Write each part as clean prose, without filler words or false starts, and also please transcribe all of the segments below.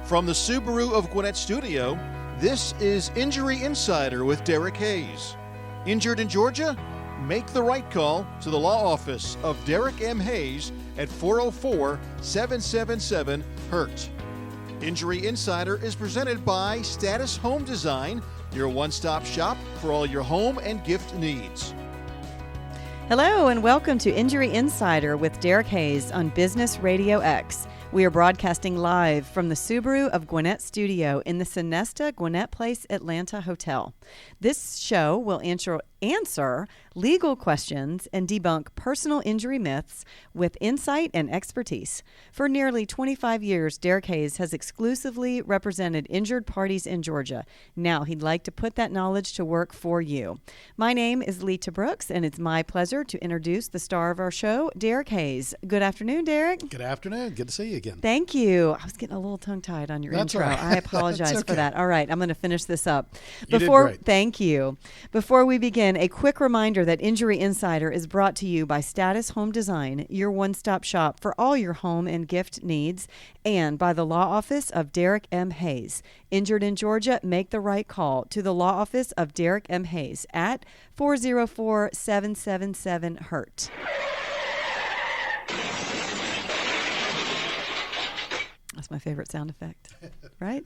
From the Subaru of Gwinnett studio, this is Injury Insider with Derek Hayes. Injured in Georgia? Make the right call to the law office of Derek M. Hayes at 404-777-HURT. Injury Insider is presented by Status Home Design, your one-stop shop for all your home and gift needs. Hello and welcome to Injury Insider with Derek Hayes on Business RadioX. We are broadcasting live from the Subaru of Gwinnett studio in the Sonesta Gwinnett Place Atlanta Hotel. This show will answer legal questions and debunk personal injury myths with insight and expertise. For nearly 25 years, Derek Hayes has exclusively represented injured parties in Georgia. Now he'd like to put that knowledge to work for you. My name is Lita Brooks, and it's my pleasure to introduce the star of our show, Derek Hayes. Good afternoon, Derek. Good afternoon. Good to see you again. Thank you. I was getting a little tongue-tied on your intro. Right. I apologize for that. All right, I'm going to finish this up. You did great. Thank you. Before we begin, a quick reminder that Injury Insider is brought to you by Status Home Design, your one-stop shop for all your home and gift needs, and by the law office of Derek M. Hayes. Injured in Georgia? Make the right call to the law office of Derek M. Hayes at 404-777-HURT. That's my favorite sound effect, right?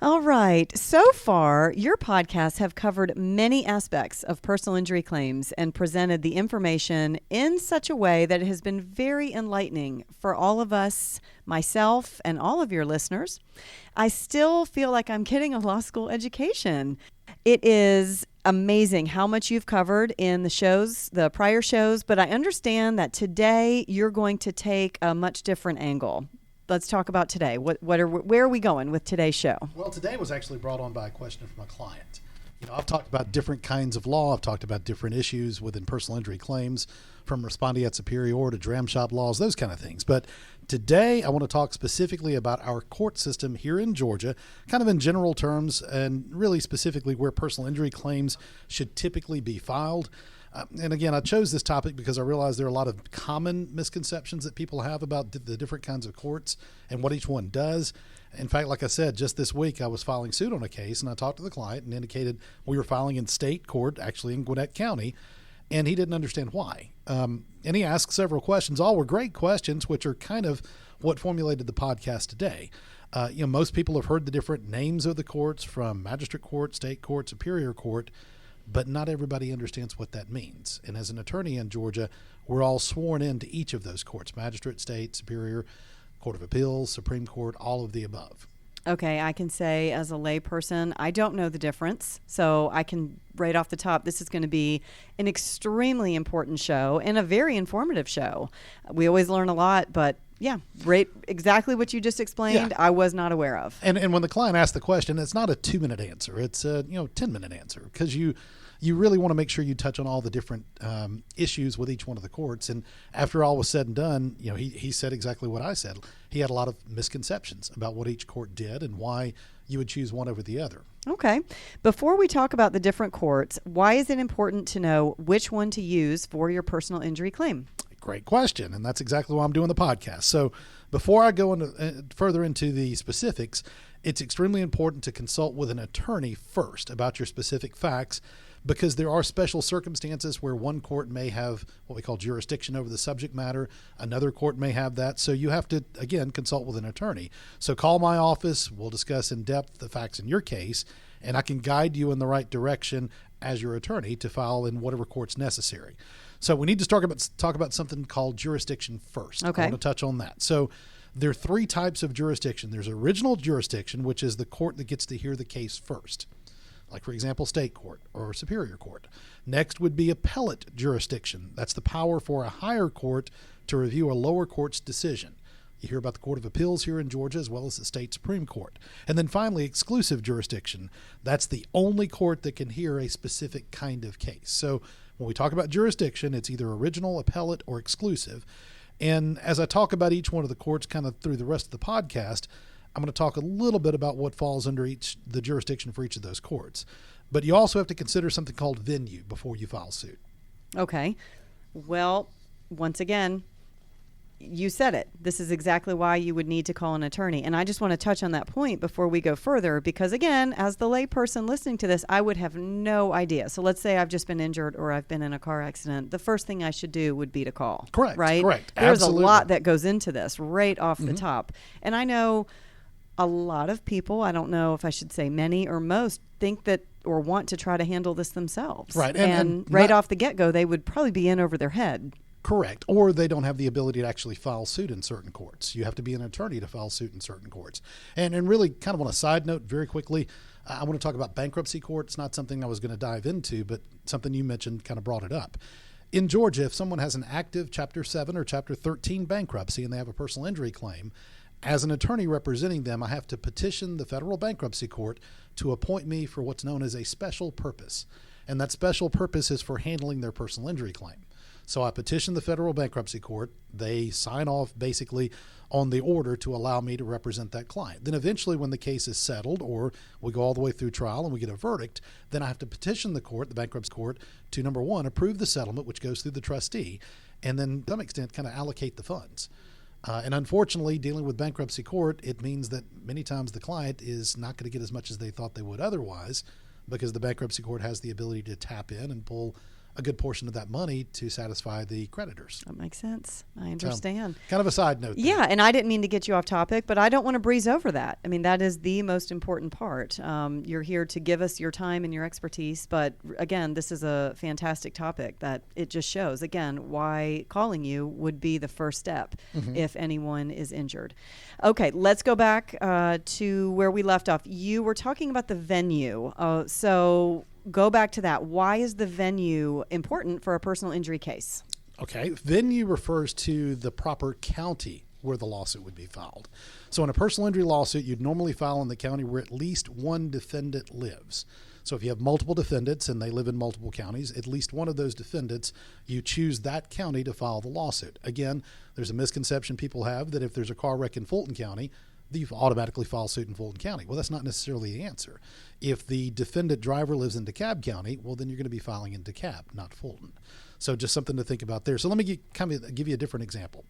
All right. So far, your podcasts have covered many aspects of personal injury claims and presented the information in such a way that it has been very enlightening for all of us, myself, and all of your listeners. I still feel like I'm getting a law school education. It is amazing how much you've covered in the prior shows, but I understand that today you're going to take a much different angle. Let's talk about today. Where are we going with today's show? Well, today was actually brought on by a question from a client. I've talked about different kinds of law. I've talked about different issues within personal injury claims, from respondeat superior to dram shop laws, those kind of things. But today I want to talk specifically about our court system here in Georgia, kind of in general terms, and really specifically where personal injury claims should typically be filed. And again, I chose this topic because I realize there are a lot of common misconceptions that people have about the different kinds of courts and what each one does. In fact, like I said, just this week I was filing suit on a case, and I talked to the client and indicated we were filing in state court, actually in Gwinnett County, and he didn't understand why. And he asked several questions. All were great questions, which are kind of what formulated the podcast today. Most people have heard the different names of the courts, from magistrate court, state court, superior court, but not everybody understands what that means. And as an attorney in Georgia, we're all sworn into each of those courts: magistrate, state, superior, court of appeals, Supreme Court, all of the above. Okay, I can say as a lay person, I don't know the difference. So I can, right off the top, this is going to be an extremely important show and a very informative show. We always learn a lot, but yeah, right, exactly what you just explained, yeah. I was not aware of. And when the client asks the question, it's not a 2-minute answer. It's a 10-minute answer, because you really want to make sure you touch on all the different issues with each one of the courts. And after all was said and done, he said exactly what I said. He had a lot of misconceptions about what each court did and why you would choose one over the other. Okay. Before we talk about the different courts, why is it important to know which one to use for your personal injury claim? Great question, and that's exactly why I'm doing the podcast. So before I go further into the specifics, it's extremely important to consult with an attorney first about your specific facts, because there are special circumstances where one court may have what we call jurisdiction over the subject matter. Another court may have that. So you have to, again, consult with an attorney. So call my office. We'll discuss in depth the facts in your case, and I can guide you in the right direction as your attorney to file in whatever court's necessary. So we need to talk about something called jurisdiction first. Okay. I want to touch on that. So there are 3 types of jurisdiction. There's original jurisdiction, which is the court that gets to hear the case first, like, for example, state court or superior court. Next would be appellate jurisdiction. That's the power for a higher court to review a lower court's decision. You hear about the Court of Appeals here in Georgia, as well as the state Supreme Court. And then finally, exclusive jurisdiction. That's the only court that can hear a specific kind of case. So when we talk about jurisdiction, it's either original, appellate, or exclusive. And as I talk about each one of the courts kind of through the rest of the podcast, I'm going to talk a little bit about what falls under the jurisdiction for each of those courts. But you also have to consider something called venue before you file suit. Okay. Well, once again, you said it. This is exactly why you would need to call an attorney. And I just want to touch on that point before we go further, because again, as the layperson listening to this, I would have no idea. So let's say I've just been injured or I've been in a car accident. The first thing I should do would be to call. Correct. Right? Correct. There's Absolutely. a lot that goes into this right off the top. And I know a lot of people, I don't know if I should say many or most, think that or want to try to handle this themselves. Right. And right off the get-go, they would probably be in over their head. Correct. Or they don't have the ability to actually file suit in certain courts. You have to be an attorney to file suit in certain courts. And really, kind of on a side note, very quickly, I want to talk about bankruptcy court. It's not something I was going to dive into, but something you mentioned kind of brought it up. In Georgia, if someone has an active Chapter 7 or Chapter 13 bankruptcy and they have a personal injury claim, as an attorney representing them, I have to petition the federal bankruptcy court to appoint me for what's known as a special purpose. And that special purpose is for handling their personal injury claim. So I petition the federal bankruptcy court. They sign off basically on the order to allow me to represent that client. Then eventually when the case is settled or we go all the way through trial and we get a verdict, then I have to petition the court, the bankruptcy court, to number one, approve the settlement, which goes through the trustee, and then to some extent kind of allocate the funds. And unfortunately, dealing with bankruptcy court, it means that many times the client is not going to get as much as they thought they would otherwise, because the bankruptcy court has the ability to tap in and pull a good portion of that money to satisfy the creditors. That makes sense. I understand. Kind of a side note there. Yeah, and I didn't mean to get you off topic, but I don't want to breeze over that. I mean, that is the most important part. You're here to give us your time and your expertise, but again, this is a fantastic topic that it just shows, again, why calling you would be the first step if anyone is injured. Okay, let's go back to where we left off. You were talking about the venue. So go back to that. Why is the venue important for a personal injury case? Okay. Venue refers to the proper county where the lawsuit would be filed. So in a personal injury lawsuit, you'd normally file in the county where at least one defendant lives. So if you have multiple defendants and they live in multiple counties, at least one of those defendants, you choose that county to file the lawsuit. Again, there's a misconception people have that if there's a car wreck in Fulton County, you automatically file suit in Fulton County. Well, that's not necessarily the answer. If the defendant driver lives in DeKalb County, well, then you're going to be filing in DeKalb, not Fulton. So just something to think about there. So let me give you a different example.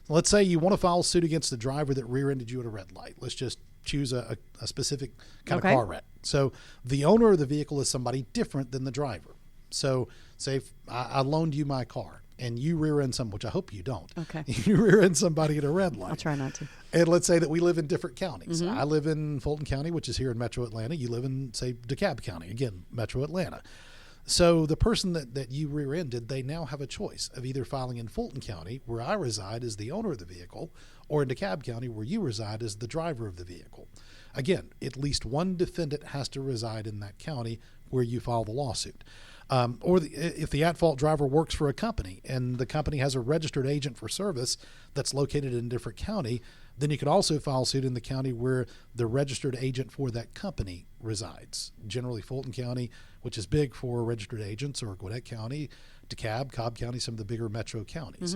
Let's say you want to file suit against the driver that rear-ended you at a red light. Let's just choose a specific kind of car wreck. So the owner of the vehicle is somebody different than the driver. So say I loaned you my car, and you rear-end someone, which I hope you don't. Okay. You rear-end somebody at a red light. I'll try not to. And let's say that we live in different counties. I live in Fulton County, which is here in Metro Atlanta. You live in, say, DeKalb County, again, Metro Atlanta. So the person that you rear-ended, they now have a choice of either filing in Fulton County, where I reside as the owner of the vehicle, or in DeKalb County, where you reside as the driver of the vehicle. Again, at least one defendant has to reside in that county where you file the lawsuit. If the at-fault driver works for a company and the company has a registered agent for service that's located in a different county, then you could also file suit in the county where the registered agent for that company resides. Generally Fulton County, which is big for registered agents, or Gwinnett County, DeKalb, Cobb County, some of the bigger metro counties.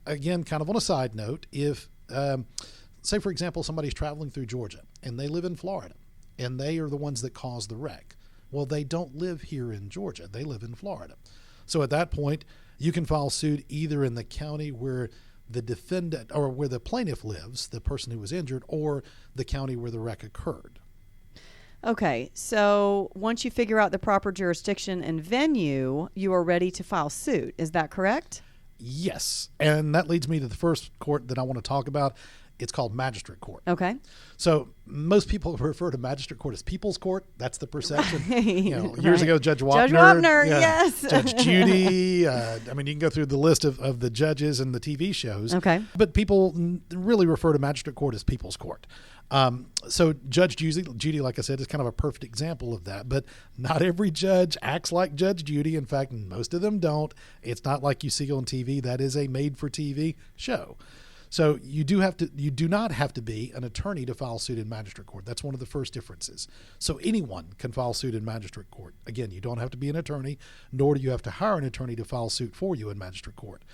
Again, kind of on a side note, if, say for example, somebody's traveling through Georgia and they live in Florida and they are the ones that caused the wreck, well, they don't live here in Georgia. They live in Florida. So at that point, you can file suit either in the county where the defendant or where the plaintiff lives, the person who was injured, or the county where the wreck occurred. Okay, so once you figure out the proper jurisdiction and venue, you are ready to file suit. Is that correct? Yes. And that leads me to the first court that I want to talk about. It's called magistrate court. Okay. So most people refer to magistrate court as people's court. That's the perception. Years ago, Judge Wapner. Yes. Judge Judy. I mean, you can go through the list of the judges and the TV shows. Okay. But people really refer to magistrate court as people's court. So Judge Judy, like I said, is kind of a perfect example of that. But not every judge acts like Judge Judy. In fact, most of them don't. It's not like you see on TV. That is a made-for-TV show. So you do not have to be an attorney to file suit in magistrate court. That's one of the first differences. So anyone can file suit in magistrate court. Again, you don't have to be an attorney, nor do you have to hire an attorney to file suit for you in magistrate court.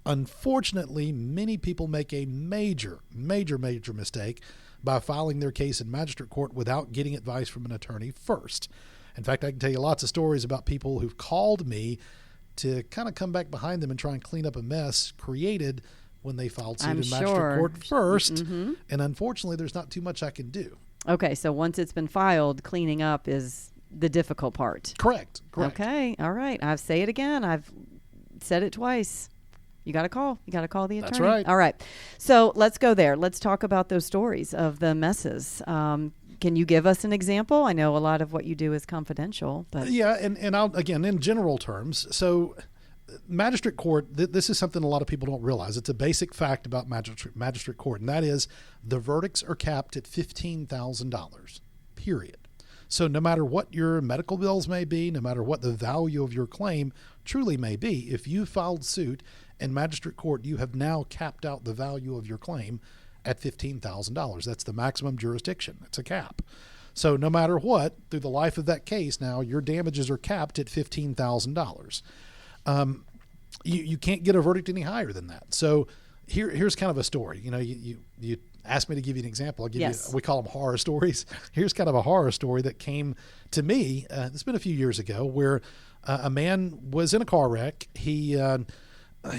Unfortunately, many people make a major mistake by filing their case in magistrate court without getting advice from an attorney first. In fact, I can tell you lots of stories about people who've called me to kind of come back behind them and try and clean up a mess created when they filed suit I'm in magistrate sure. court first. Mm-hmm. And unfortunately, there's not too much I can do. Okay, so once it's been filed, cleaning up is the difficult part. Correct. Okay, all right. I've say it again. I've said it twice. You got to call. You got to call the attorney. That's right. All right. So let's go there. Let's talk about those stories of the messes. Can you give us an example? I know a lot of what you do is confidential, but Yeah, and I'll, again, in general terms, so magistrate court, this is something a lot of people don't realize. It's a basic fact about magistrate court, and that is the verdicts are capped at $15,000, period. So no matter what your medical bills may be, no matter what the value of your claim truly may be, if you filed suit in magistrate court, you have now capped out the value of your claim at $15,000. That's the maximum jurisdiction. It's a cap. So no matter what, through the life of that case now, your damages are capped at $15,000. You can't get a verdict any higher than that. So here's kind of a story. You know, you asked me to give you an example. I'll give you, we call them horror stories. Here's kind of a horror story that came to me. It's been a few years ago where a man was in a car wreck. He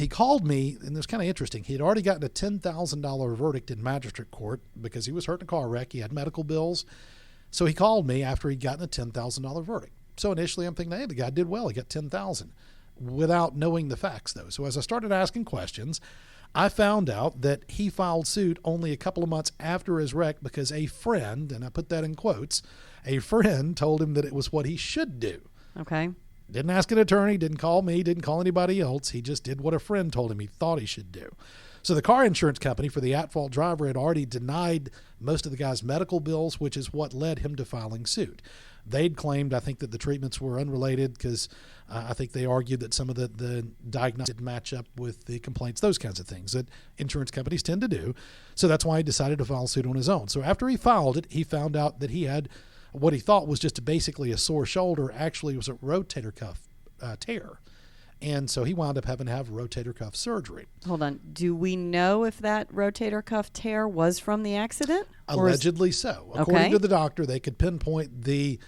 called me, and it was kind of interesting. He had already gotten a $10,000 verdict in magistrate court because he was hurt in a car wreck. He had medical bills. So he called me after he'd gotten a $10,000 verdict. So initially I'm thinking, hey, the guy did well. He got $10,000 without knowing the facts, though. So as I started asking questions, I found out that he filed suit only a couple of months after his wreck because a friend, and I put that in quotes, a friend told him that it was what he should do. okay. Didn't ask an attorney, didn't call me, didn't call anybody else. He just did what a friend told him he thought he should do. So the car insurance company for the at-fault driver had already denied most of the guy's medical bills, which is what led him to filing suit. They'd claimed, I think, that the treatments were unrelated because I think they argued that some of the diagnostics didn't match up with the complaints, those kinds of things that insurance companies tend to do. So that's why he decided to file suit on his own. So after he filed it, he found out that he had what he thought was just basically a sore shoulder. Actually, it was a rotator cuff tear. And so he wound up having to have rotator cuff surgery. Hold on. Do we know if that rotator cuff tear was from the accident? Allegedly so. According to the doctor, they could pinpoint the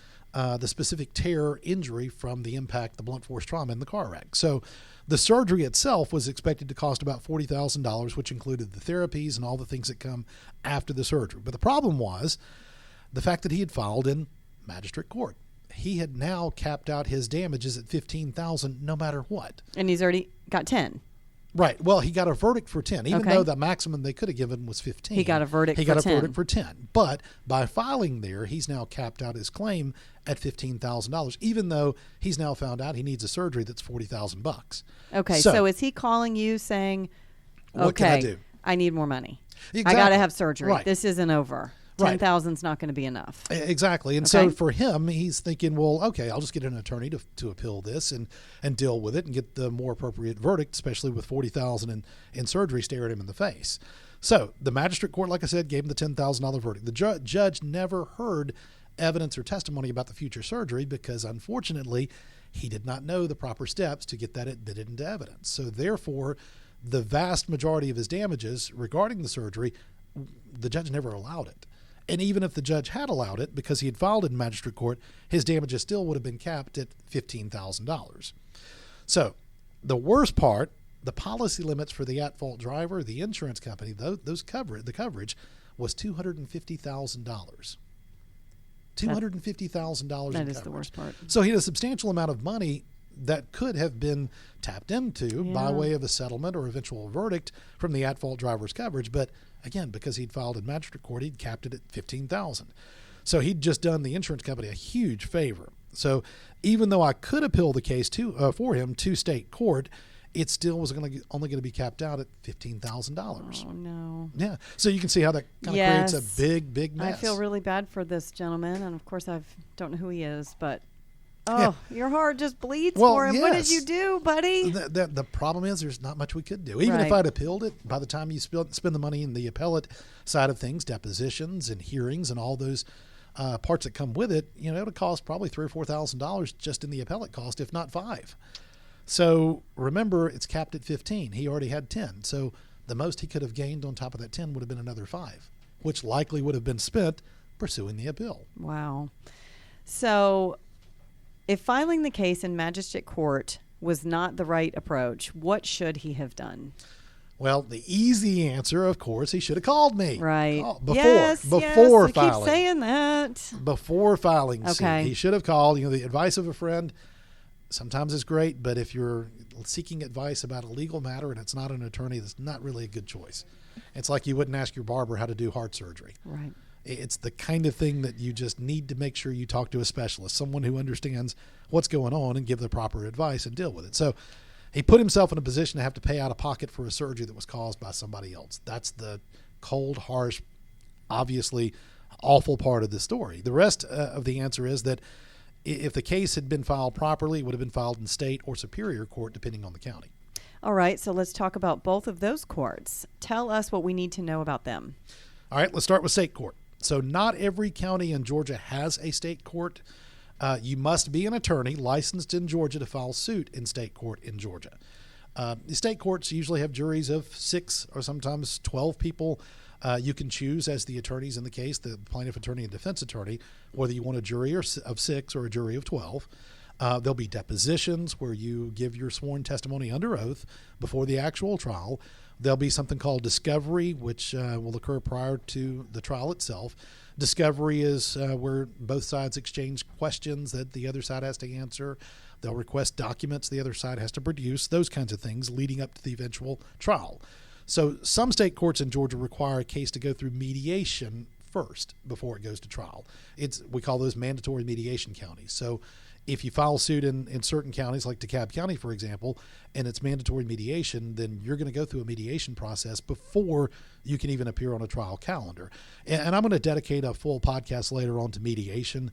specific tear injury from the impact, the blunt force trauma in the car wreck. So the surgery itself was expected to cost about $40,000, which included the therapies and all the things that come after the surgery. But the problem was the fact that he had filed in magistrate court. He had now capped out his damages at $15,000 no matter what. And he's already got 10. Right. Well, he got a verdict for 10, even though the maximum they could have given was 15. He got a verdict for 10. But by filing there, he's now capped out his claim at $15,000, even though he's now found out he needs a surgery that's $40,000. Okay. So is he calling you saying, what can I do? I need more money. Exactly. I got to have surgery. Right. This isn't over. Right. 10,000 is not going to be enough. Exactly. And so for him, he's thinking, well, okay, I'll just get an attorney to appeal this and deal with it and get the more appropriate verdict, especially with $40,000 in surgery staring him in the face. So the magistrate court, like I said, gave him the $10,000 verdict. The judge never heard evidence or testimony about the future surgery because, unfortunately, he did not know the proper steps to get that admitted into evidence. So therefore, the vast majority of his damages regarding the surgery, the judge never allowed it. And even if the judge had allowed it, because he had filed in magistrate court, his damages still would have been capped at $15,000. So the worst part, the policy limits for the at-fault driver, the insurance company, the coverage was $250,000. $250,000 That in is the coverage. worst part. So he had a substantial amount of money that could have been tapped into by way of a settlement or eventual verdict from the at-fault driver's coverage. But again, because he'd filed in magistrate court, he'd capped it at $15,000. So he'd just done the insurance company a huge favor. So even though I could appeal the case for him to state court, it still was only going to be capped out at $15,000. Oh, no. Yeah. So you can see how that kind of creates a big, big mess. I feel really bad for this gentleman. And, of course, I don't know who he is, but your heart just bleeds for him. Yes. What did you do, buddy? The problem is there's not much we could do. Even if I'd appealed it, by the time you spend the money in the appellate side of things, depositions and hearings and all those parts that come with it, it would cost probably $3,000 or $4,000 just in the appellate cost, if not $5,000. So remember, it's capped at 15. He already had 10. So the most he could have gained on top of that 10 would have been another 5, which likely would have been spent pursuing the appeal. Wow. So if filing the case in magistrate court was not the right approach, what should he have done? Well, the easy answer, of course, he should have called me. Right. Before we filing. keep saying that. Before filing suit. Okay. He should have called. The advice of a friend sometimes is great, but if you're seeking advice about a legal matter and it's not an attorney, that's not really a good choice. It's like you wouldn't ask your barber how to do heart surgery. Right. It's the kind of thing that you just need to make sure you talk to a specialist, someone who understands what's going on and give the proper advice and deal with it. So he put himself in a position to have to pay out of pocket for a surgery that was caused by somebody else. That's the cold, harsh, obviously awful part of the story. The rest of the answer is that if the case had been filed properly, it would have been filed in state or superior court, depending on the county. All right, so let's talk about both of those courts. Tell us what we need to know about them. All right, let's start with state court. So not every county in Georgia has a state court. You must be an attorney licensed in Georgia to file suit in state court in Georgia. The state courts usually have juries of 6 or sometimes 12 people. You can choose as the attorneys in the case, the plaintiff attorney and defense attorney, whether you want a jury of 6 or a jury of 12. There'll be depositions where you give your sworn testimony under oath before the actual trial. There'll be something called discovery, which will occur prior to the trial itself. Discovery is where both sides exchange questions that the other side has to answer. They'll request documents the other side has to produce, those kinds of things leading up to the eventual trial. So some state courts in Georgia require a case to go through mediation first before it goes to trial. We call those mandatory mediation counties. So if you file suit in certain counties, like DeKalb County, for example, and it's mandatory mediation, then you're going to go through a mediation process before you can even appear on a trial calendar. And I'm going to dedicate a full podcast later on to mediation.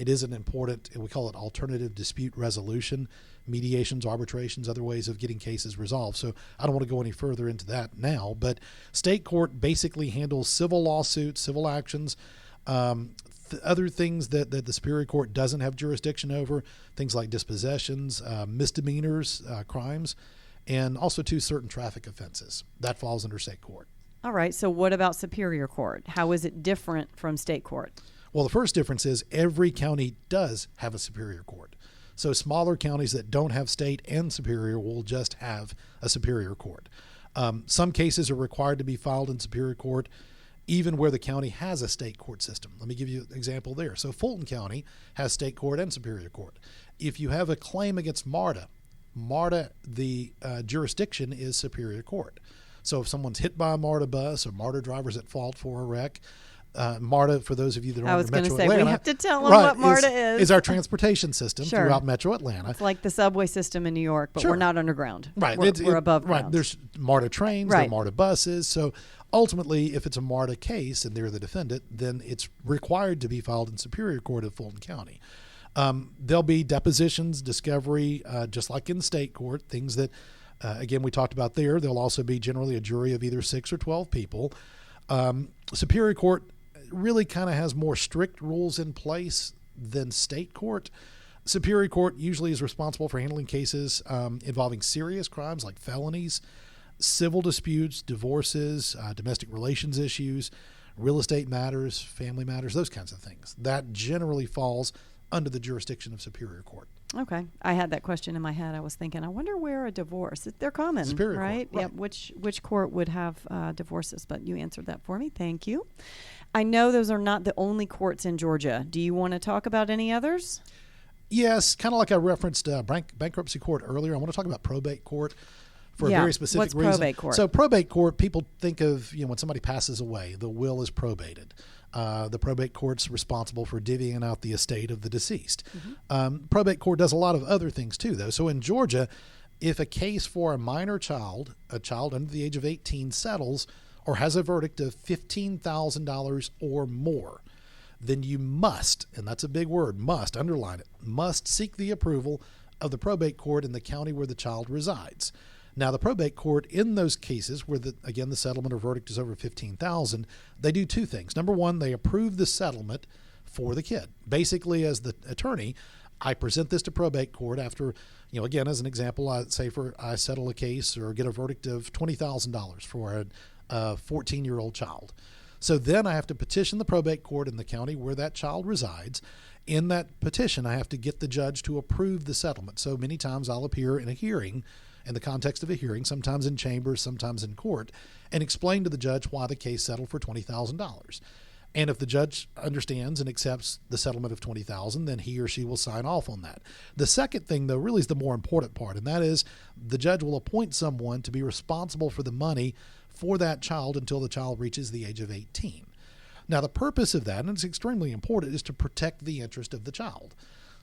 It is an important, we call it alternative dispute resolution, mediations, arbitrations, other ways of getting cases resolved. So I don't want to go any further into that now, but state court basically handles civil lawsuits, civil actions, other things that the Superior Court doesn't have jurisdiction over, things like dispossessions, misdemeanors, crimes, and also certain traffic offenses. That falls under state court. All right, so what about Superior Court? How is it different from state court? Well, the first difference is every county does have a Superior Court. So smaller counties that don't have state and superior will just have a Superior Court. Some cases are required to be filed in Superior Court even where the county has a state court system. Let me give you an example there. So Fulton County has state court and Superior Court. If you have a claim against MARTA, the jurisdiction is Superior Court. So if someone's hit by a MARTA bus or MARTA driver's at fault for a wreck, MARTA, for those of you that are on Metro Atlanta. I was going to say, we have to tell them what MARTA is our transportation system throughout Metro Atlanta. It's like the subway system in New York, but we're not underground. Right. We're above ground. Right. There's MARTA trains, there are MARTA buses. So ultimately, if it's a MARTA case and they're the defendant, then it's required to be filed in Superior Court of Fulton County. There'll be depositions, discovery, just like in state court, things that, again, we talked about there. There'll also be generally a jury of either 6 or 12 people. Superior Court really kind of has more strict rules in place than state court. Superior Court usually is responsible for handling cases involving serious crimes like felonies, civil disputes, divorces, domestic relations issues, real estate matters, family matters, those kinds of things. That generally falls under the jurisdiction of Superior Court. Okay. I had that question in my head. I was thinking, I wonder where a divorce, they're common, Superior right? Court, right. Yeah. Which court would have divorces? But you answered that for me. Thank you. I know those are not the only courts in Georgia. Do you want to talk about any others? Yes. Kind of like I referenced bankruptcy court earlier. I want to talk about probate court for a very specific reason. What's probate court? So probate court, people think of, when somebody passes away, the will is probated. The probate court's responsible for divvying out the estate of the deceased. Mm-hmm. Probate court does a lot of other things too, though. So in Georgia, if a case for a minor child, a child under the age of 18, settles or has a verdict of $15,000 or more, then you must, and that's a big word, must, underline it, must seek the approval of the probate court in the county where the child resides. Now, the probate court in those cases where, the settlement or verdict is over $15,000, they do 2 things. Number one, they approve the settlement for the kid. Basically, as the attorney, I present this to probate court after, again, as an example, I settle a case or get a verdict of $20,000 for a 14-year-old child. So then I have to petition the probate court in the county where that child resides. In that petition, I have to get the judge to approve the settlement. So many times I'll appear in a hearing in the context of a hearing, sometimes in chambers, sometimes in court, and explain to the judge why the case settled for $20,000. And if the judge understands and accepts the settlement of $20,000, then he or she will sign off on that. The second thing, though, really is the more important part, and that is the judge will appoint someone to be responsible for the money for that child until the child reaches the age of 18. Now, the purpose of that, and it's extremely important, is to protect the interest of the child.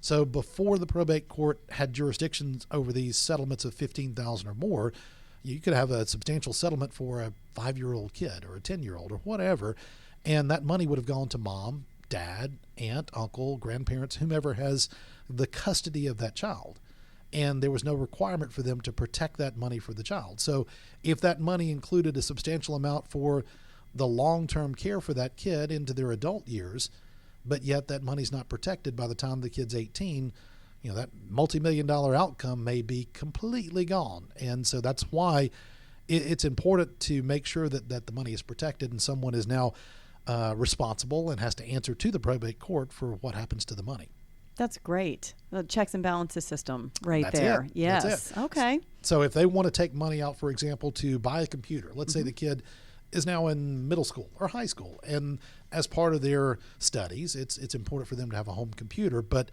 So before the probate court had jurisdictions over these settlements of $15,000 or more, you could have a substantial settlement for a 5-year-old kid or a 10-year-old or whatever, and that money would have gone to mom, dad, aunt, uncle, grandparents, whomever has the custody of that child. And there was no requirement for them to protect that money for the child. So if that money included a substantial amount for the long-term care for that kid into their adult years, but yet that money's not protected by the time the kid's 18, that multi-million-dollar outcome may be completely gone. And so that's why it's important to make sure that the money is protected and someone is now responsible and has to answer to the probate court for what happens to the money. That's great. The checks and balances system right That's there. it. Yes. That's it. Okay. So if they want to take money out, for example, to buy a computer, let's say the kid is now in middle school or high school, and as part of their studies, it's important for them to have a home computer, but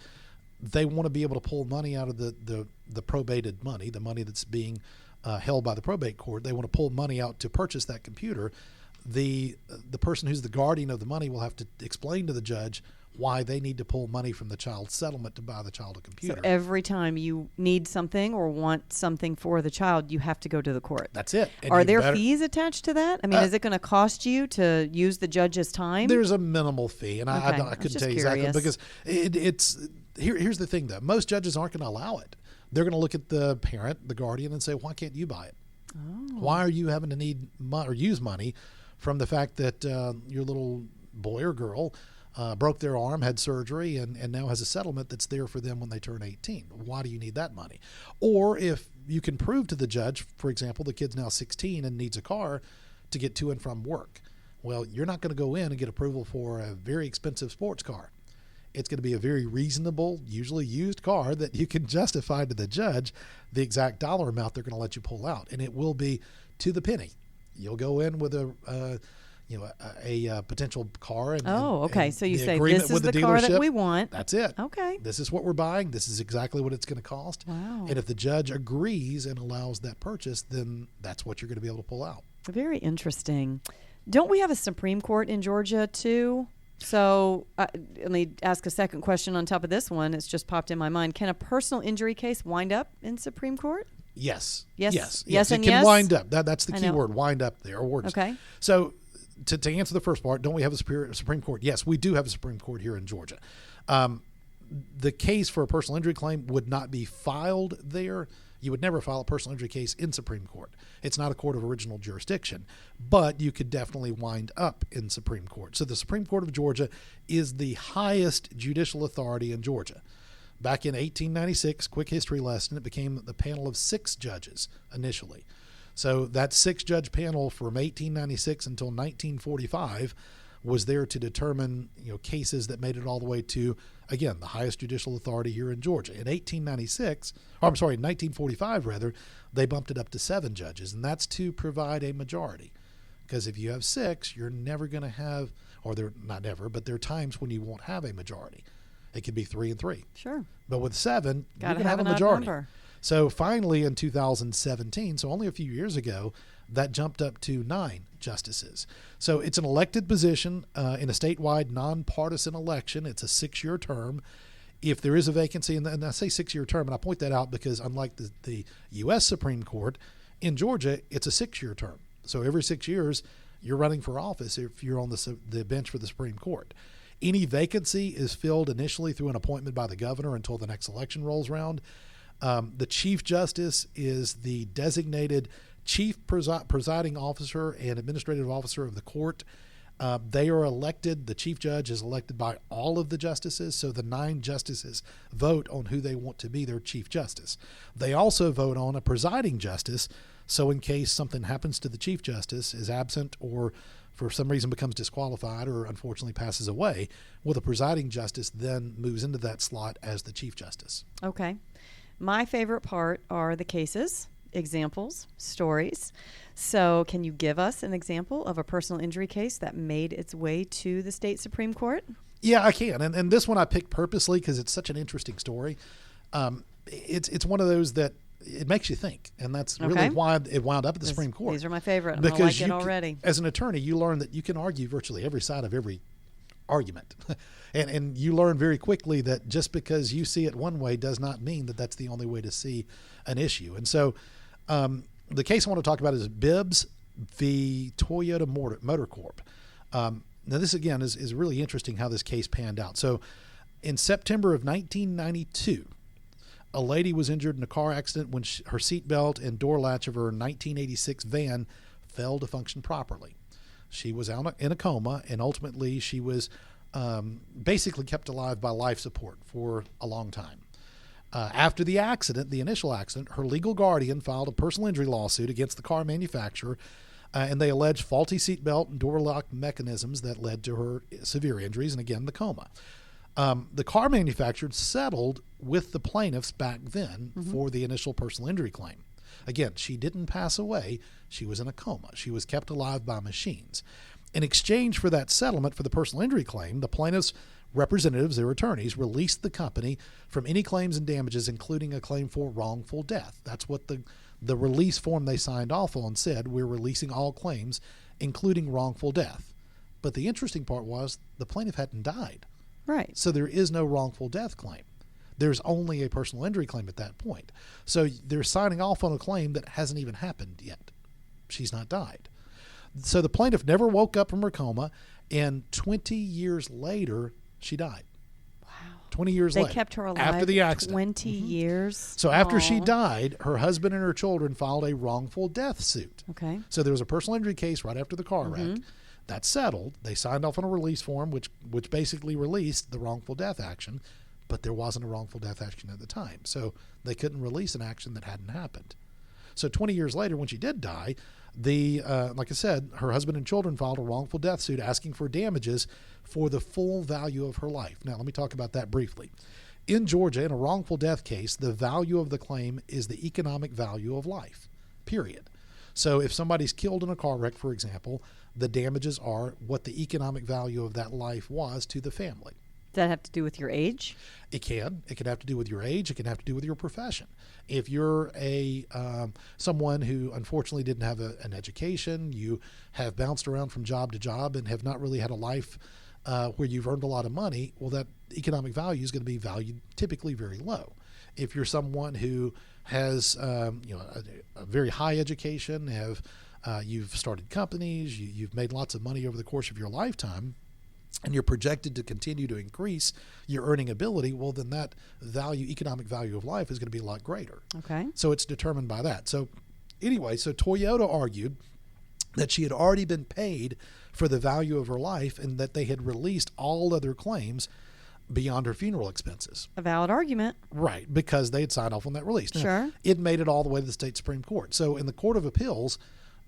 they want to be able to pull money out of the probated money, the money that's being held by the probate court. They want to pull money out to purchase that computer. The person who's the guardian of the money will have to explain to the judge why they need to pull money from the child's settlement to buy the child a computer. So every time you need something or want something for the child, you have to go to the court. That's it. And Are there fees attached to that? I mean, is it going to cost you to use the judge's time? There's a minimal fee, and I couldn't tell you exactly because here's the thing though. Most judges aren't going to allow it. They're going to look at the parent, the guardian, and say, "Why can't you buy it? Why are you having to need or use money from the fact that your little boy or girl broke their arm, had surgery, and now has a settlement that's there for them when they turn 18. Why do you need that money?" Or if you can prove to the judge, for example, the kid's now 16 and needs a car to get to and from work. Well, you're not going to go in and get approval for a very expensive sports car. It's going to be a very reasonable, usually used car that you can justify to the judge the exact dollar amount they're going to let you pull out. And it will be to the penny. You'll go in with a potential car. So you say, this is the car that we want. That's it. Okay. This is what we're buying. This is exactly what it's going to cost. Wow. And if the judge agrees and allows that purchase, then that's what you're going to be able to pull out. Very interesting. Don't we have a Supreme Court in Georgia too? So let me ask a second question on top of this one. It's just popped in my mind. Can a personal injury case wind up in Supreme Court? Yes. Yes. Yes. Yes. It And can yes? wind up. That's the key word, wind up there. Okay. So to answer the first part, don't we have a Supreme Court? Yes, we do have a Supreme Court here in Georgia. The case for a personal injury claim would not be filed there. You would never file a personal injury case in Supreme Court. It's not a court of original jurisdiction, but you could definitely wind up in Supreme Court. So the Supreme Court of Georgia is the highest judicial authority in Georgia. Back in 1896, quick history lesson, it became the panel of 6 judges initially. So that 6-judge panel from 1896 until 1945 was there to determine cases that made it all the way to, again, the highest judicial authority here in Georgia. In 1945 rather, they bumped it up to 7 judges, and that's to provide a majority. Because if you have 6, you're never going to have, or they're not never, but there are times when you won't have a majority. It could be 3 and 3. Sure. But with 7, you're going to have a an odd majority. number. So finally in 2017, so only a few years ago, that jumped up to 9 justices. So it's an elected position in a statewide nonpartisan election. It's a 6-year term. If there is a vacancy, and I say 6-year term, and I point that out because unlike the U.S. Supreme Court, in Georgia, it's a 6-year term. So every 6 years, you're running for office if you're on the bench for the Supreme Court. Any vacancy is filled initially through an appointment by the governor until the next election rolls around. The Chief Justice is the designated chief presiding officer and administrative officer of the court. They are elected. The Chief Judge is elected by all of the justices, so the 9 justices vote on who they want to be their Chief Justice. They also vote on a presiding justice, so in case something happens to the Chief Justice, is absent, or for some reason becomes disqualified or unfortunately passes away, well, the presiding justice then moves into that slot as the Chief Justice. Okay. My favorite part are the cases, examples, stories. So can you give us an example of a personal injury case that made its way to the state Supreme Court? Yeah, I can. And this one I picked purposely because it's such an interesting story. It's one of those that it makes you think, and that's really why it wound up at the Supreme Court. These are my favorite. I'm going to like it already. As an attorney, you learn that you can argue virtually every side of every argument. and you learn very quickly that just because you see it one way does not mean that that's the only way to see an issue. And so the case I want to talk about is Bibbs v. Toyota Motor Corp. Now, this, again, is really interesting how this case panned out. So in September of 1992, a lady was injured in a car accident when her seatbelt and door latch of her 1986 van failed to function properly. She was out in a coma, and ultimately she was basically kept alive by life support for a long time. After the accident, the initial accident, her legal guardian filed a personal injury lawsuit against the car manufacturer, and they alleged faulty seatbelt and door lock mechanisms that led to her severe injuries and, again, the coma. The car manufacturer settled with the plaintiffs back then for the initial personal injury claim. Again, she didn't pass away. She was in a coma. She was kept alive by machines. In exchange for that settlement for the personal injury claim, the plaintiffs' representatives, their attorneys, released the company from any claims and damages, including a claim for wrongful death. That's what the release form they signed off on said. We're releasing all claims, including wrongful death. But the interesting part was the plaintiff hadn't died. Right. So there is no wrongful death claim. There's only a personal injury claim at that point. So they're signing off on a claim that hasn't even happened yet. She's not died. So the plaintiff never woke up from her coma, and 20 years later, she died. Wow. 20 years later. They kept her alive after the accident. 20 years. So after she died, her husband and her children filed a wrongful death suit. Okay. So there was a personal injury case right after the car wreck. That settled. They signed off on a release form, which basically released the wrongful death action, but there wasn't a wrongful death action at the time. So they couldn't release an action that hadn't happened. So 20 years later, when she did die, like I said, her husband and children filed a wrongful death suit asking for damages for the full value of her life. Now, let me talk about that briefly. In Georgia, in a wrongful death case, the value of the claim is the economic value of life, period. So if somebody's killed in a car wreck, for example, the damages are what the economic value of that life was to the family. Does that have to do with your age? It can. It can have to do with your age. It can have to do with your profession. If you're someone who unfortunately didn't have an education, you have bounced around from job to job and have not really had a life where you've earned a lot of money, well, that economic value is going to be valued typically very low. If you're someone who has a very high education, you've started companies, you've made lots of money over the course of your lifetime, and you're projected to continue to increase your earning ability, well, then that economic value of life is going to be a lot greater. Okay. So it's determined by that. So anyway, Toyota argued that she had already been paid for the value of her life and that they had released all other claims beyond her funeral expenses. A valid argument. Right, because they had signed off on that release. Now, sure. It made it all the way to the state Supreme Court. So in the Court of Appeals,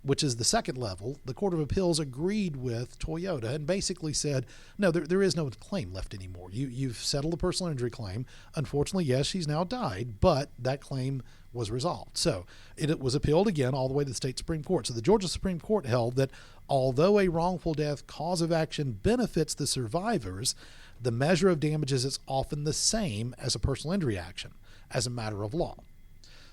which is the second level, the Court of Appeals agreed with Toyota and basically said, no, there is no claim left anymore. You've settled a personal injury claim. Unfortunately, yes, she's now died, but that claim was resolved. So it was appealed again all the way to the state Supreme Court. So the Georgia Supreme Court held that although a wrongful death cause of action benefits the survivors, the measure of damages is often the same as a personal injury action as a matter of law.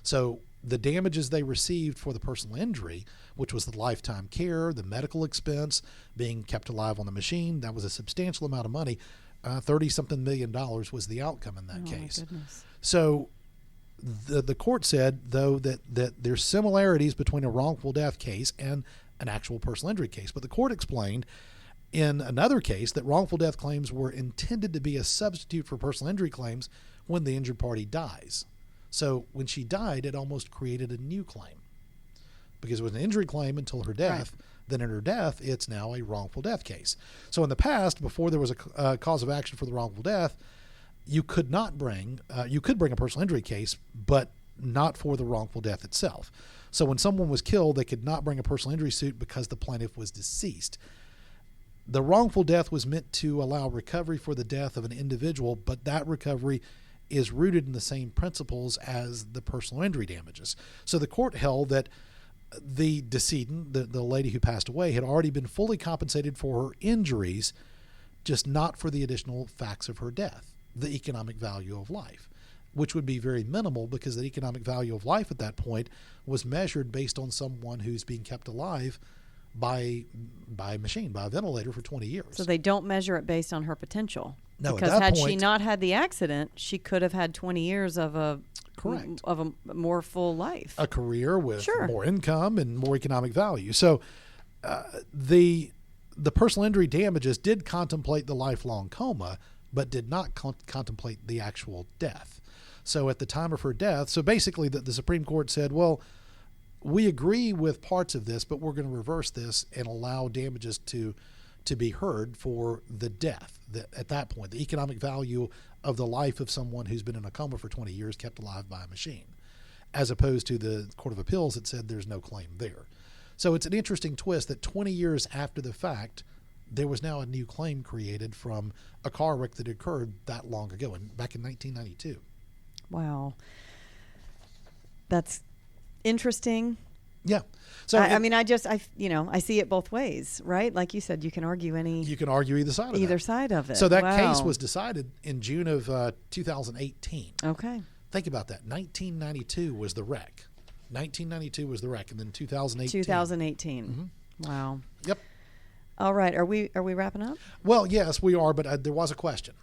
So the damages they received for the personal injury, which was the lifetime care, the medical expense, being kept alive on the machine, that was a substantial amount of money. $30-something million was the outcome in that case. My goodness. So the court said, though, that there's similarities between a wrongful death case and an actual personal injury case. But the court explained in another case that wrongful death claims were intended to be a substitute for personal injury claims when the injured party dies. So when she died, it almost created a new claim because it was an injury claim until her death. Right. Then in her death, it's now a wrongful death case. So in the past, before there was a cause of action for the wrongful death, you could bring a personal injury case, but not for the wrongful death itself. So when someone was killed, they could not bring a personal injury suit because the plaintiff was deceased. The wrongful death was meant to allow recovery for the death of an individual, but that recovery is rooted in the same principles as the personal injury damages. So the court held that the decedent, the lady who passed away, had already been fully compensated for her injuries, just not for the additional facts of her death, the economic value of life, which would be very minimal because the economic value of life at that point was measured based on someone who's being kept alive by a machine, by a ventilator for 20 years. So they don't measure it based on her potential. No, because at that had point, she not had the accident, she could have had 20 years of a more full life, a career with Sure. more income and more economic value. So the personal injury damages did contemplate the lifelong coma, but did not contemplate the actual death. So at the time of her death, so basically the Supreme Court said, well, we agree with parts of this, but we're going to reverse this and allow damages to be heard for the death. At that point, the economic value of the life of someone who's been in a coma for 20 years kept alive by a machine, as opposed to the Court of Appeals that said there's no claim there. So it's an interesting twist that 20 years after the fact, there was now a new claim created from a car wreck that occurred that long ago, back in 1992. Wow. That's interesting. Yeah. So I see it both ways, right? Like you said, you can argue either side of either that. side of it. So that Wow. case was decided in June of 2018. Okay. Think about that. 1992 was the wreck. And then 2018. 2018. Mm-hmm. Wow. Yep. All right. Are we wrapping up? Well, yes, we are, but there was a question.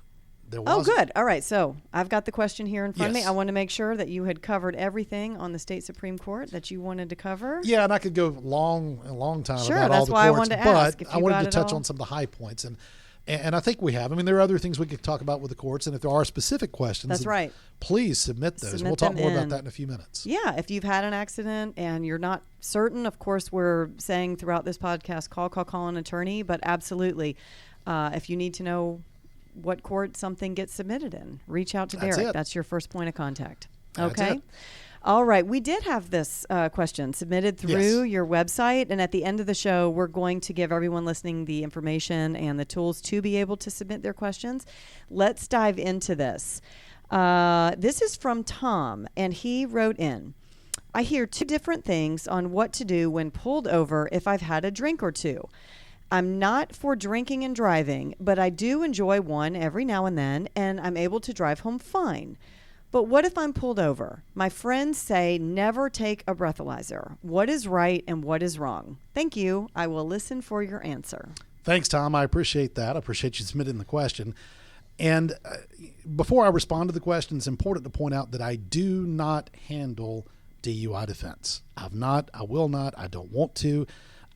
Oh, good. All right. So I've got the question here in front of me. Yes. I want to make sure that you had covered everything on the state Supreme Court that you wanted to cover. Yeah, and I could go a long time Sure, about that's all the why I courts, wanted to but ask if I you wanted got to it touch all. on some of the high points, and I think we have. I mean, there are other things we could talk about with the courts, and if there are specific questions, That's right. please submit those. Submit We'll talk them more about in. that in a few minutes. Yeah, if you've had an accident and you're not certain, of course, we're saying throughout this podcast, call an attorney. But absolutely, if you need to know what court something gets submitted in, reach out to That's Derek. it. That's your first point of contact. That's Okay. it. All right. We did have this question submitted through your website. And at the end of the show, we're going to give everyone listening the information and the tools to be able to submit their questions. Let's dive into this. This is from Tom, and he wrote in, I hear two different things on what to do when pulled over if I've had a drink or two. I'm not for drinking and driving, but I do enjoy one every now and then, and I'm able to drive home fine. But what if I'm pulled over? My friends say never take a breathalyzer. What is right and what is wrong? Thank you. I will listen for your answer. Thanks, Tom. I appreciate that. I appreciate you submitting the question. And before I respond to the question, it's important to point out that I do not handle DUI defense. I will not, I don't want to.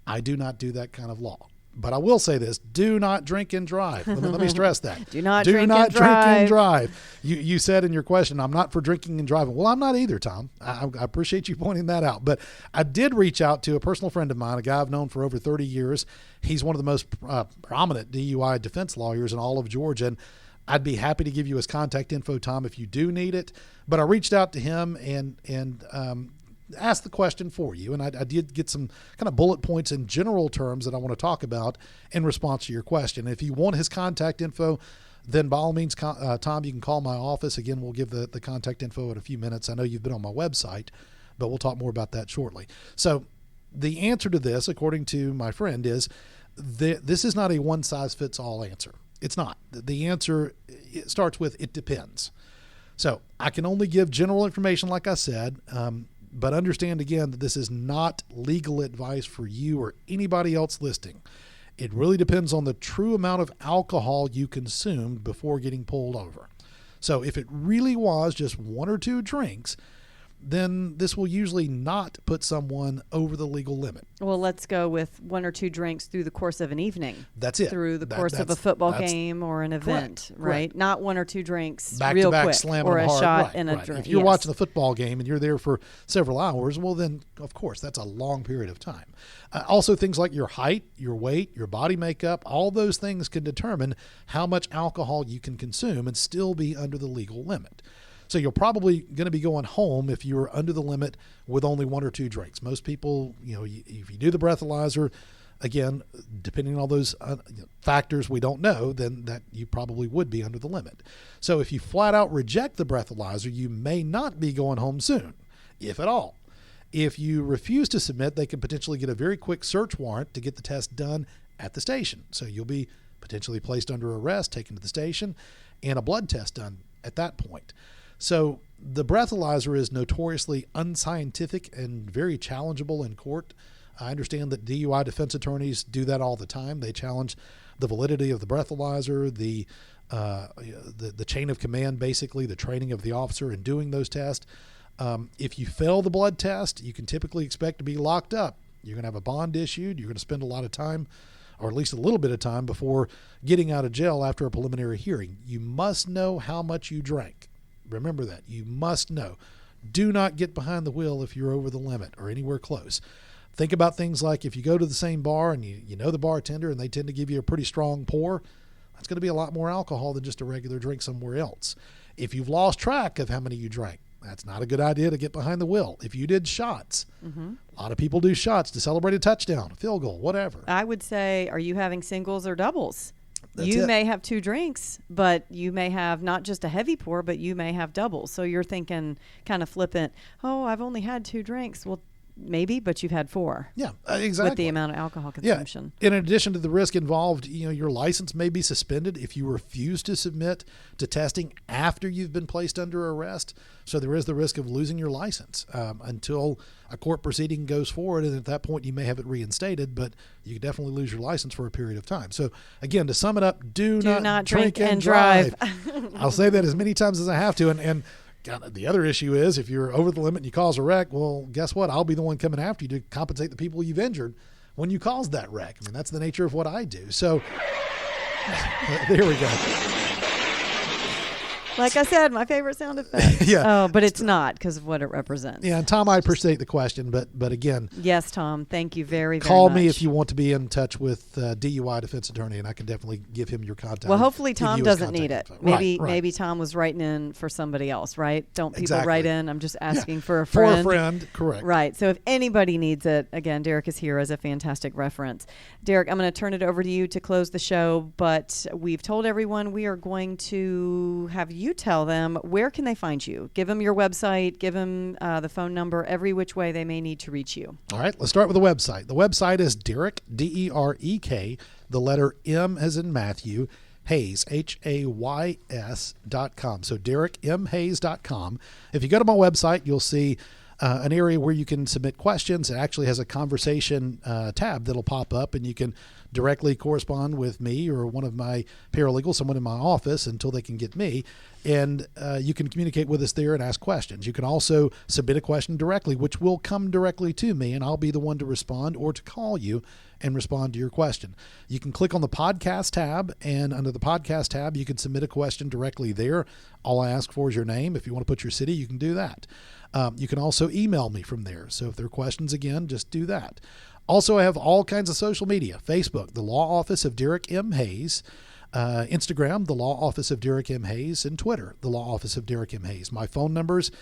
I do not do that kind of law. But I will say this, do not drink and drive. Let me stress that. Do not drink and and drive. drive. You said in your question, I'm not for drinking and driving. Well, I'm not either, Tom. I appreciate you pointing that out. But I did reach out to a personal friend of mine, a guy I've known for over 30 years. He's one of the most prominent DUI defense lawyers in all of Georgia. And I'd be happy to give you his contact info, Tom, if you do need it. But I reached out to him and asked the question for you, and I did get some kind of bullet points in general terms that I want to talk about in response to your question. If you want his contact info, then by all means, Tom, you can call my office. Again, we'll give the contact info in a few minutes. I know you've been on my website, but we'll talk more about that shortly. So the answer to this, according to my friend, is this is not a one-size-fits-all answer. It's not. The answer starts with it depends. So I can only give general information, like I said, but understand again that this is not legal advice for you or anybody else listening. It really depends on the true amount of alcohol you consumed before getting pulled over. So if it really was just one or two drinks, then this will usually not put someone over the legal limit. Well, let's go with one or two drinks through the course of an evening. That's it. Through the course of a football game or an event, right? Correct. Not one or two drinks back real to back quick slamming or them a hard. shot Right, and a right. drink. If you're Yes. watching a football game and you're there for several hours, well, then, of course, that's a long period of time. Also, things like your height, your weight, your body makeup, all those things can determine how much alcohol you can consume and still be under the legal limit. So you're probably going to be going home if you're under the limit with only one or two drinks. Most people, if you do the breathalyzer, again, depending on all those factors we don't know, then that you probably would be under the limit. So if you flat out reject the breathalyzer, you may not be going home soon, if at all. If you refuse to submit, they can potentially get a very quick search warrant to get the test done at the station. So you'll be potentially placed under arrest, taken to the station, and a blood test done at that point. So the breathalyzer is notoriously unscientific and very challengeable in court. I understand that DUI defense attorneys do that all the time. They challenge the validity of the breathalyzer, the chain of command, basically the training of the officer in doing those tests. If you fail the blood test, you can typically expect to be locked up. You're going to have a bond issued. You're going to spend a lot of time, or at least a little bit of time, before getting out of jail after a preliminary hearing. You must know how much you drank. Remember that. You must know. Do not get behind the wheel if you're over the limit or anywhere close. Think about things like if you go to the same bar and you know the bartender and they tend to give you a pretty strong pour, that's going to be a lot more alcohol than just a regular drink somewhere else. If you've lost track of how many you drank, that's not a good idea to get behind the wheel. If you did shots, a lot of people do shots to celebrate a touchdown, a field goal, whatever. I would say, are you having singles or doubles? That's it. May have 2 drinks, but you may have not just a heavy pour, but you may have doubles. So you're thinking kind of flippant, oh, I've only had 2 drinks. Well, maybe, but you've had 4. Yeah, exactly. With the amount of alcohol consumption. Yeah. In addition to the risk involved, your license may be suspended if you refuse to submit to testing after you've been placed under arrest. So there is the risk of losing your license until a court proceeding goes forward. And at that point, you may have it reinstated, but you could definitely lose your license for a period of time. So again, to sum it up, do not drink and drive. I'll say that as many times as I have to. And the other issue is if you're over the limit and you cause a wreck, well, guess what? I'll be the one coming after you to compensate the people you've injured when you caused that wreck. I mean, that's the nature of what I do. So there we go. Like I said, my favorite sound effect. Yeah. Oh, but it's not because of what it represents. Yeah, and Tom, I appreciate the question, but again. Yes, Tom. Thank you very, very much. Call me if you want to be in touch with DUI defense attorney, and I can definitely give him your contact. Well, hopefully Tom doesn't need it. Right. Maybe Tom was writing in for somebody else, right? Don't people write in? I'm just asking for a friend. For a friend, correct. Right. So if anybody needs it, again, Derek is here as a fantastic reference. Derek, I'm going to turn it over to you to close the show, but we've told everyone we are going to have you tell them where can they find you? Give them your website, give them the phone number, every which way they may need to reach you. All right, let's start with the website. The website is Derek, D-E-R-E-K, the letter M as in Matthew, Hayes, Hays.com. So DerekMHayes.com. If you go to my website, you'll see an area where you can submit questions. It actually has a conversation tab that'll pop up, and you can directly correspond with me or one of my paralegals, someone in my office, until they can get me. And you can communicate with us there and ask questions. You can also submit a question directly, which will come directly to me, and I'll be the one to respond or to call you and respond to your question. You can click on the podcast tab, and under the podcast tab, you can submit a question directly there. All I ask for is your name. If you want to put your city, you can do that. You can also email me from there. So if there are questions, again, just do that. Also, I have all kinds of social media. Facebook, the Law Office of Derek M. Hayes. Instagram, the Law Office of Derek M. Hayes. And Twitter, the Law Office of Derek M. Hayes. My phone number's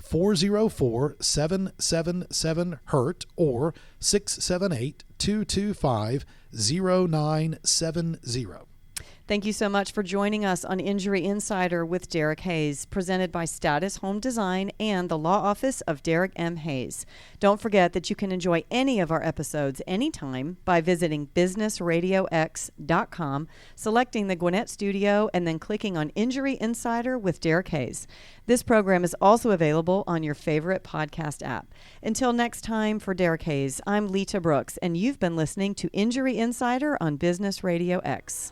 404-777-HURT or 678-225-0970. Thank you so much for joining us on Injury Insider with Derek Hayes, presented by Status Home Design and the Law Office of Derek M. Hayes. Don't forget that you can enjoy any of our episodes anytime by visiting businessradiox.com, selecting the Gwinnett Studio, and then clicking on Injury Insider with Derek Hayes. This program is also available on your favorite podcast app. Until next time, for Derek Hayes, I'm Lita Brooks, and you've been listening to Injury Insider on Business Radio X.